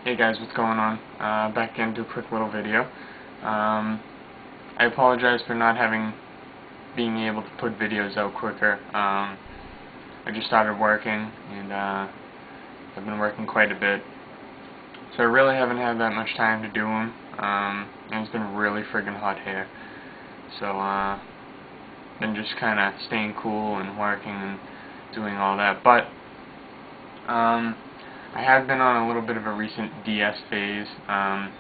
Hey guys, what's going on? Back again to a quick little video. I apologize for not being able to put videos out quicker. I just started working, and I've been working quite a bit, so I really haven't had that much time to do them. And it's been really friggin' hot here, so been just kind of staying cool and working and doing all that. But I have been on a little bit of a recent DS phase. I've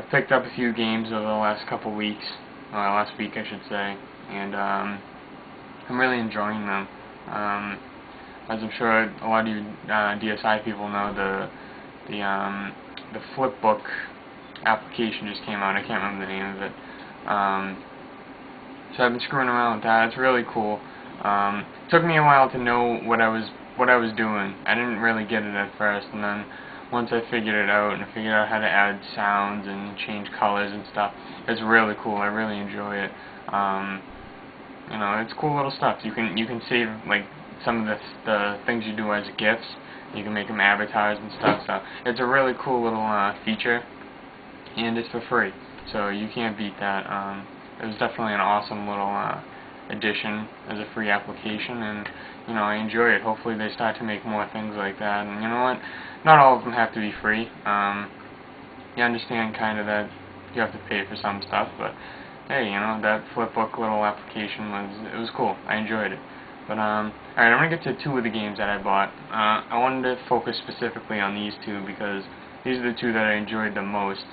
picked up a few games over the last couple weeks, last week I should say, and I'm really enjoying them. As I'm sure a lot of you DSi people know, the Flipbook application just came out. I can't remember the name of it. So I've been screwing around with that. It's really cool. It took me a while to know what I was doing. I didn't really get it at first, and then once I figured it out and I figured out how to add sounds and change colors and stuff, it's really cool. I really enjoy it. You know, it's cool little stuff. You can save like some of the things you do as GIFs. You can make them avatars and stuff. So it's a really cool little feature, and it's for free. So you can't beat that. It was definitely an awesome little addition as a free application, and you know, I enjoy it. Hopefully they start to make more things like that. And you know what? Not all of them have to be free. You understand kind of that you have to pay for some stuff, but hey, you know, that Flipbook little application was cool. I enjoyed it. But alright, I'm gonna get to two of the games that I bought. I wanted to focus specifically on these two because these are the two that I enjoyed the most,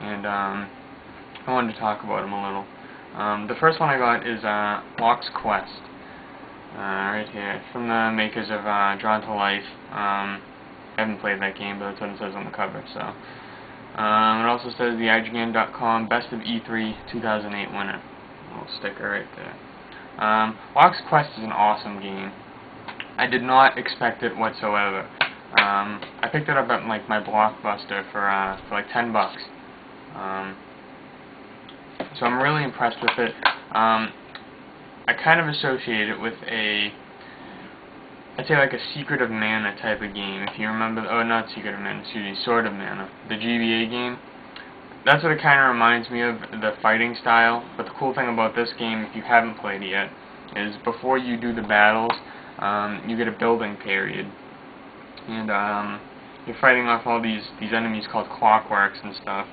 and I wanted to talk about them a little. The first one I got is Lock's Quest, right here, from the makers of Drawn to Life. I haven't played that game, but that's what it says on the cover. So, it also says the IGN.com Best of E3 2008 winner. A little sticker right there. Lock's Quest is an awesome game. I did not expect it whatsoever. I picked it up at like my Blockbuster for like $10. So I'm really impressed with it. I kind of associate it with I'd say like a Secret of Mana type of game. If you remember, not Secret of Mana, excuse me, Sword of Mana, the GBA game. That's what it kind of reminds me of, the fighting style. But the cool thing about this game, if you haven't played it yet, is before you do the battles, you get a building period, and you're fighting off all these enemies called clockworks and stuff.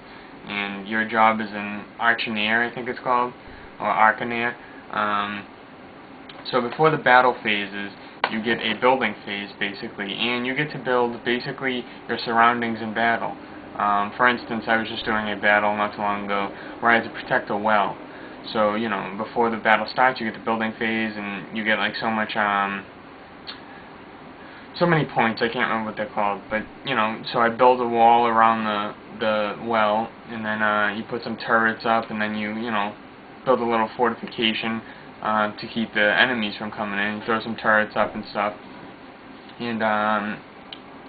And your job is an Archineer, I think it's called, or Arcaneer. So before the battle phases, you get a building phase, basically, and you get to build, basically, your surroundings in battle. For instance, I was just doing a battle not too long ago where I had to protect a well. So, you know, before the battle starts, you get the building phase, and you get, like, so many points, I can't remember what they're called, but, you know, so I build a wall around the well, and then you put some turrets up, and then you know, build a little fortification to keep the enemies from coming in. You throw some turrets up and stuff, and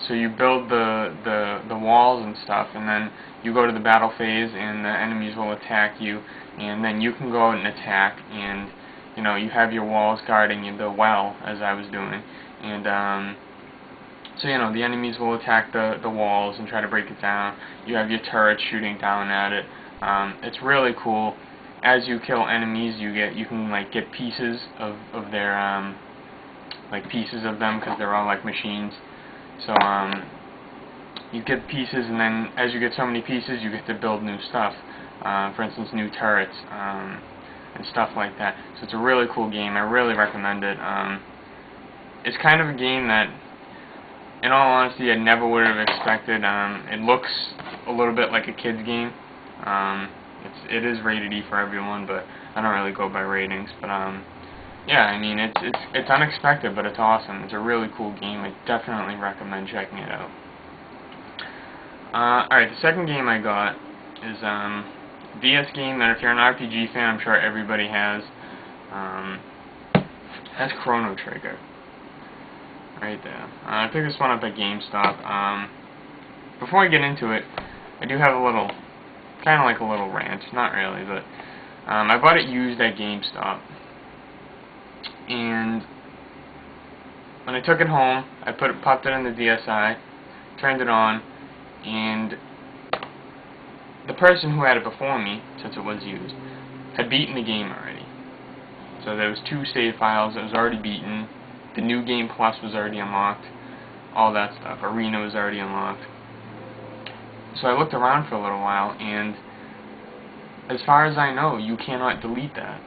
so you build the walls and stuff, and then you go to the battle phase, and the enemies will attack you, and then you can go out and attack, and, you know, you have your walls guarding the well, as I was doing, and so, you know, the enemies will attack the walls and try to break it down. You have your turrets shooting down at it. It's really cool. As you kill enemies, you can like get pieces of their like pieces of them, because they're all like machines. So you get pieces, and then as you get so many pieces, you get to build new stuff. For instance, new turrets and stuff like that. So it's a really cool game. I really recommend it. It's kind of a game that, in all honesty, I never would have expected. It looks a little bit like a kid's game. It is rated E for everyone, but I don't really go by ratings. But yeah, I mean, it's unexpected, but it's awesome. It's a really cool game. I definitely recommend checking it out. Alright, the second game I got is a DS game that, if you're an RPG fan, I'm sure everybody has. That's Chrono Trigger. Right there. I picked this one up at GameStop. Before I get into it, I do have a little, kind of like a little rant. Not really, but I bought it used at GameStop. And when I took it home, I popped it in the DSi, turned it on, and the person who had it before me, since it was used, had beaten the game already. So there was 2 save files that was already beaten, the new game plus was already unlocked, all that stuff, arena was already unlocked. So I looked around for a little while, and as far as I know, you cannot delete that.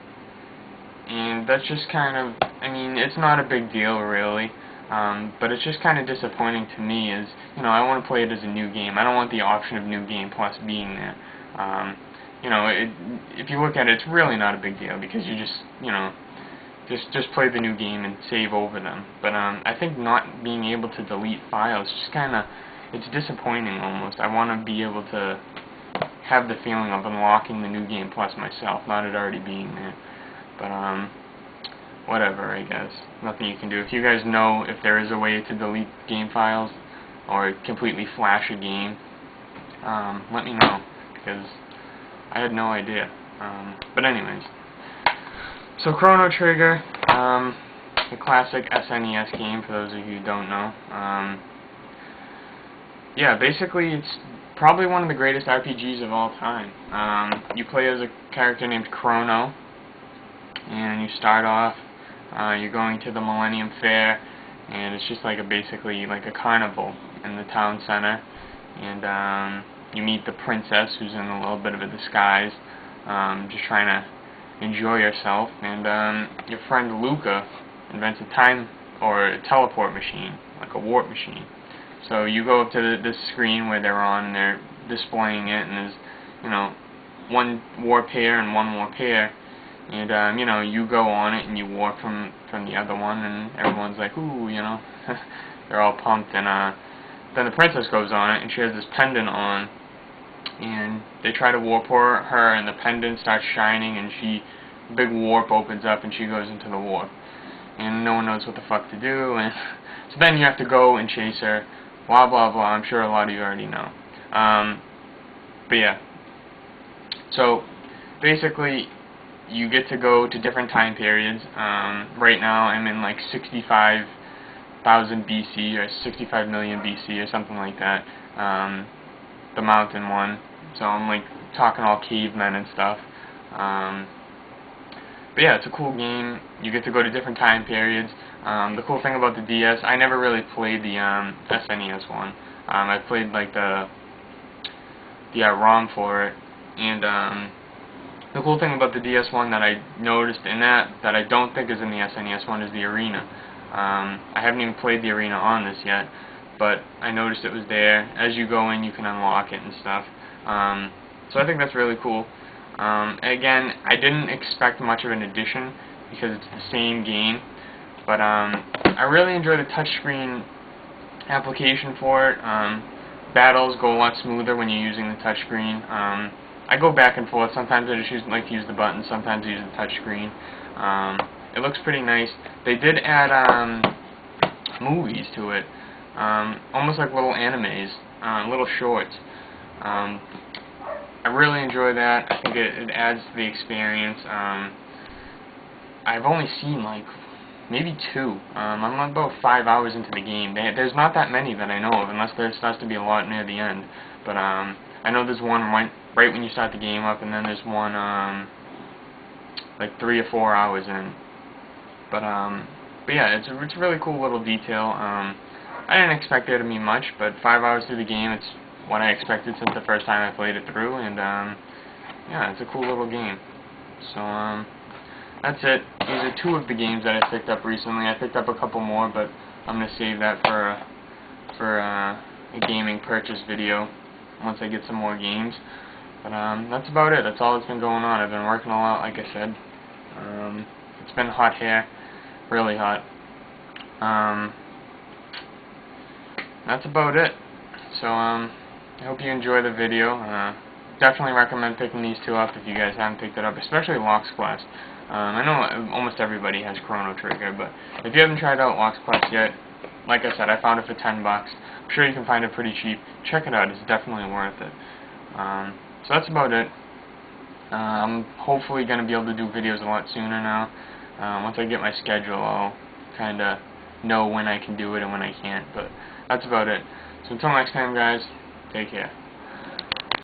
And that's just kind of, I mean, it's not a big deal really, but it's just kind of disappointing to me is, you know, I want to play it as a new game. I don't want the option of new game plus being there. You know, if you look at it, it's really not a big deal because you just, you know, just play the new game and save over them. But I think not being able to delete files just kind of, it's disappointing almost. I want to be able to have the feeling of unlocking the new game plus myself, not it already being there. But whatever, I guess. Nothing you can do. If you guys know if there is a way to delete game files or completely flash a game, let me know, because I had no idea. But anyways, so Chrono Trigger, the classic SNES game, for those of you who don't know. Yeah, basically it's probably one of the greatest RPGs of all time. You play as a character named Chrono, and you start off, you're going to the Millennium Fair, and it's just like basically like a carnival in the town center, and you meet the princess who's in a little bit of a disguise, just trying to enjoy yourself, and your friend Luca invents a time or a teleport machine, like a warp machine. So you go up to this screen where they're on, and they're displaying it, and there's, you know, one warp here and one warp here. And, you know, you go on it and you warp from the other one, and everyone's like, ooh, you know, they're all pumped. And then the princess goes on it, and she has this pendant on, and they try to warp her, and the pendant starts shining, and big warp opens up, and she goes into the warp. And no one knows what the fuck to do, and so then you have to go and chase her, blah, blah, blah. I'm sure a lot of you already know. But yeah. So, basically, you get to go to different time periods. Right now I'm in like 65,000 BC or 65 million BC or something like that. The mountain one. So I'm like talking all cavemen and stuff. But yeah, it's a cool game. You get to go to different time periods. The cool thing about the DS, I never really played the SNES one. I played like the ROM for it, and the cool thing about the DS one that I noticed in that I don't think is in the SNES one is the arena. I haven't even played the arena on this yet, but I noticed it was there. As you go in, you can unlock it and stuff. So I think that's really cool. Again, I didn't expect much of an addition because it's the same game, but I really enjoy the touchscreen application for it. Battles go a lot smoother when you're using the touchscreen. I go back and forth. Sometimes I just like to use the buttons, sometimes I use the touchscreen. It looks pretty nice. They did add movies to it, almost like little animes, little shorts. I really enjoy that. I think it adds to the experience. I've only seen like maybe 2. I'm about 5 hours into the game. There's not that many that I know of, unless there starts to be a lot near the end. But I know there's one right when you start the game up, and then there's one like 3 or 4 hours in. But yeah, it's a really cool little detail. I didn't expect there to be much, but 5 hours through the game, it's what I expected since the first time I played it through, and yeah, it's a cool little game. So that's it. These are 2 of the games that I picked up recently. I picked up a couple more, but I'm gonna save that for a gaming purchase video once I get some more games. But that's about it. That's all that's been going on. I've been working a lot, like I said. It's been hot here, really hot. That's about it. So I hope you enjoy the video. Definitely recommend picking these 2 up if you guys haven't picked it up, especially Lock's Quest. I know almost everybody has Chrono Trigger, but if you haven't tried out Lock's Quest yet, like I said, I found it for 10 bucks. I'm sure you can find it pretty cheap. Check it out. It's definitely worth it. So that's about it. I'm hopefully going to be able to do videos a lot sooner now. Once I get my schedule, I'll kind of know when I can do it and when I can't. But that's about it. So until next time, guys, Take care.